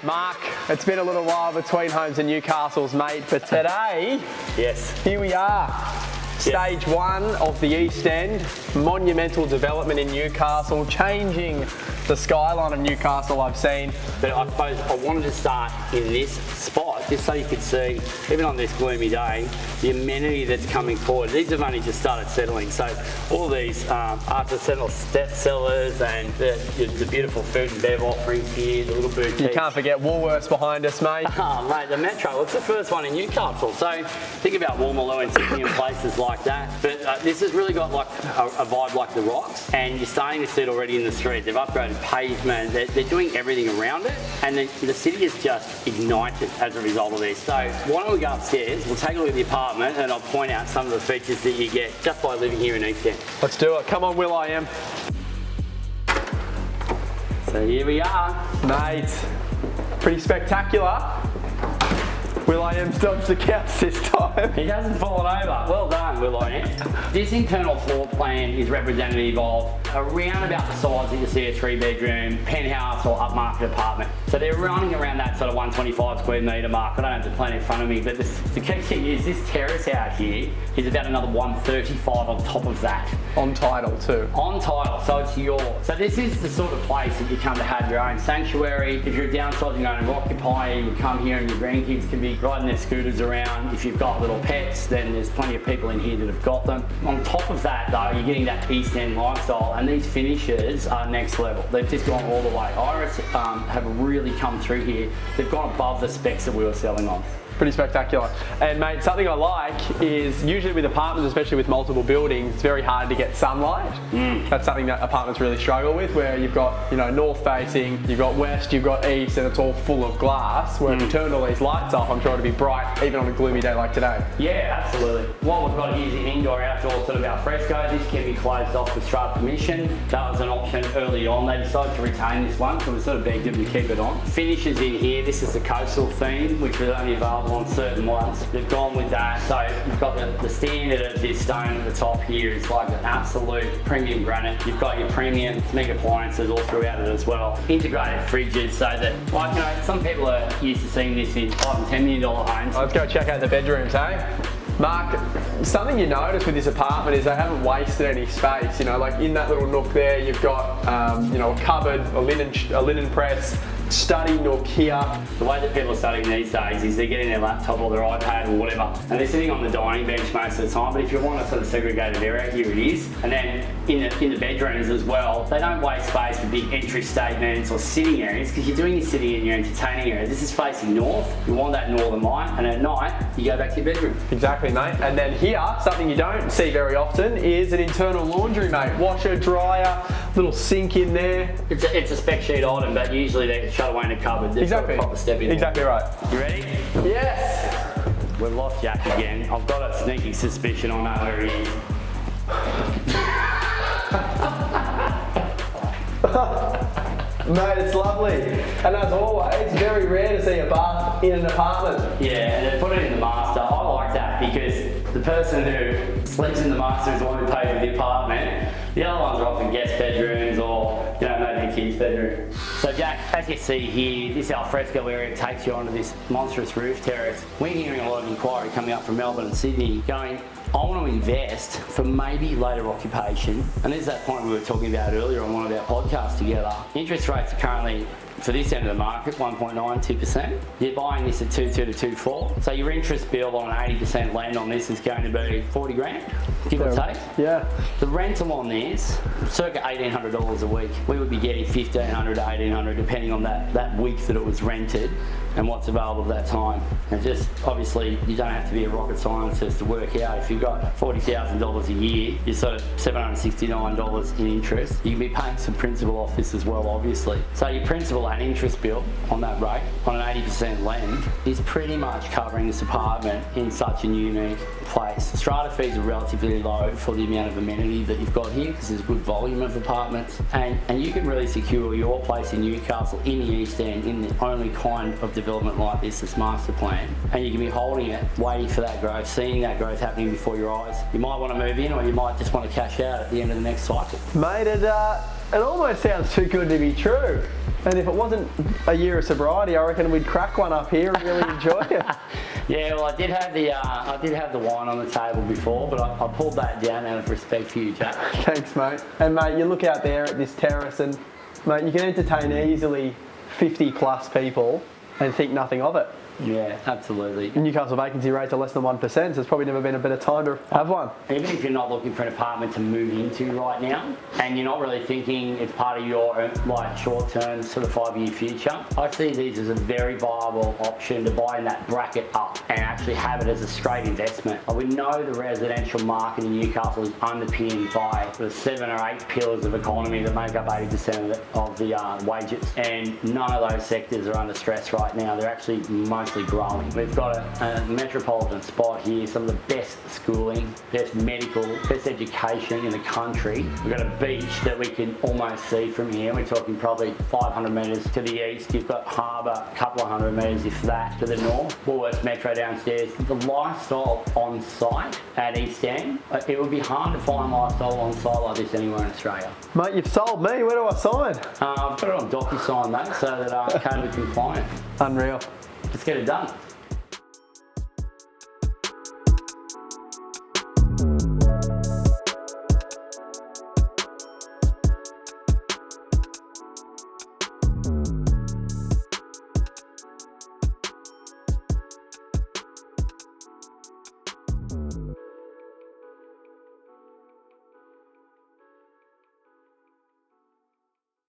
Mark, it's been a little while between homes and Newcastle's, mate, but today, yes, here we are. Stage 1 of the East End, monumental development in Newcastle, changing the skyline of Newcastle, I've seen. But I suppose I wanted to start in this spot just so you could see, even on this gloomy day, the amenity that's coming forward. These have only just started settling, so all these artisanal step sellers and the beautiful food and bev offerings here, the little boutique. You can't forget Woolworths behind us, mate. Oh, mate, the Metro, well, it's the first one in Newcastle, so think about Woolloomooloo and Sydney and places like that. But this has really got like a vibe like the Rocks, and you're starting to see it already in the street. They've upgraded pavement, they're doing everything around it, and the city is just ignited as a result of this. So why don't we go upstairs, we'll take a look at the apartment, and I'll point out some of the features that you get just by living here in East End. Let's do it. Come on, Will.i.am. So here we are. Mate, pretty spectacular. Will.i.am's dodged the couch this time. He hasn't fallen over. Well done, Will.i.am. This internal floor plan is representative of around about the size that you see a 3-bedroom penthouse or upmarket apartment. So they're running around that sort of 125 square metre mark. I don't have the plan in front of me, but the key thing is this terrace out here is about another 135 on top of that. On title too. On title, so it's yours. So this is the sort of place that you come to have your own sanctuary. If you're a downsizing owner occupier, you come here and your grandkids can be riding their scooters around. If you've got little pets, then there's plenty of people in here that have got them. On top of that though, you're getting that East End lifestyle, and these finishes are next level. They've just gone all the way. Iris have really come through here. They've gone above the specs that we were selling on. Pretty spectacular. And mate, something I like is usually with apartments, especially with multiple buildings, it's very hard to get sunlight. That's something that apartments really struggle with, where you've got, you know, north facing, you've got west, you've got east, and it's all full of glass. Where if you turn all these lights off, I'm sure it'll be bright even on a gloomy day like today. Yeah, absolutely. What we've got here is an indoor-outdoor sort of alfresco. This can be closed off with strata permission. That was an option early on. They decided to retain this one, so we sort of begged them to keep it on. Finishes in here, this is the coastal theme, which was only available on certain ones. They've gone with that. So you've got the standard of this stone at the top here is like an absolute premium granite. You've got your premium mega appliances all throughout it as well. Integrated fridges, so that, like, you know, some people are used to seeing this in $5 and $10 million homes. Let's go check out the bedrooms, eh? Mark, something you notice with this apartment is they haven't wasted any space. You know, like in that little nook there, you've got, you know, a cupboard, a linen press, study nook here. The way that people are studying these days is they're getting their laptop or their iPad or whatever, and they're sitting on the dining bench most of the time. But if you want a sort of segregated area, here it is. And then in the bedrooms as well, they don't waste space with big entry statements or sitting areas, because you're doing your sitting and your entertaining area. This is facing north. You want that northern light, and at night you go back to your bedroom. Exactly, mate. And then here, something you don't see very often is an internal laundry, mate. Washer, dryer, little sink in there. It's a spec sheet item, but usually they shut away in a cupboard. They've exactly. Got a proper step in. Exactly right. You ready? Yes. We've lost Jack again. I've got a sneaky suspicion I know where he is. Mate, it's lovely. And as always, very rare to see a bath in an apartment. Yeah, and they put it in the master. I like that because the person who sleeps in the master is the one who pays for the apartment. The other ones are often guest bedrooms or, you know, maybe a kid's bedroom. So Jack, as you see here, this alfresco area takes you onto this monstrous roof terrace. We're hearing a lot of inquiry coming up from Melbourne and Sydney going, I want to invest for maybe later occupation. And there's that point we were talking about earlier on one of our podcasts together. Interest rates are currently, for this end of the market, 1.92%. You're buying this at 2.2 to 2.4. So your interest bill on an 80% lend on this is going to be 40 grand, give or take. Yeah. The rental on this, circa $1,800 a week. We would be getting $1,500 to $1,800 depending on that week that it was rented and what's available at that time. And just, obviously, you don't have to be a rocket scientist to work out. If you've got $40,000 a year, you're sort of $769 in interest. You can be paying some principal off this as well, obviously. So your principal and interest bill on that rate, on an 80% lend, is pretty much covering this apartment in such a unique place. The strata fees are relatively low for the amount of amenity that you've got here, because there's a good volume of apartments. And you can really secure your place in Newcastle, in the East End, in the only kind of development like this master plan, and you can be holding it, waiting for that growth, seeing that growth happening before your eyes. You might want to move in, or you might just want to cash out at the end of the next cycle. Mate, It almost sounds too good to be true. And if it wasn't a year of sobriety, I reckon we'd crack one up here and really enjoy it. Yeah, well, I did have the wine on the table before, but I pulled that down out of respect for you, Jack. Thanks, mate. And mate, you look out there at this terrace and, mate, you can entertain easily 50 plus people and think nothing of it. Yeah, absolutely. Newcastle vacancy rates are less than 1%, so there's probably never been a better time to have one. Even if you're not looking for an apartment to move into right now, and you're not really thinking it's part of your like short-term sort of 5-year future, I see these as a very viable option to buy in that bracket up and actually have it as a straight investment. We know the residential market in Newcastle is underpinned by the 7 or 8 pillars of economy that make up 80% of the wages, and none of those sectors are under stress right now. They're actually mostly growing. We've got a metropolitan spot here, some of the best schooling, best medical, best education in the country. We've got a beach that we can almost see from here. We're talking probably 500 metres to the east. You've got harbour, a couple of 100 metres if that to the north. Woolworths Metro downstairs. The lifestyle on site at East End, it would be hard to find lifestyle on site like this anywhere in Australia. Mate, you've sold me. Where do I sign? I've got it on DocuSign, mate, so that COVID compliant. Unreal. Let's get it done.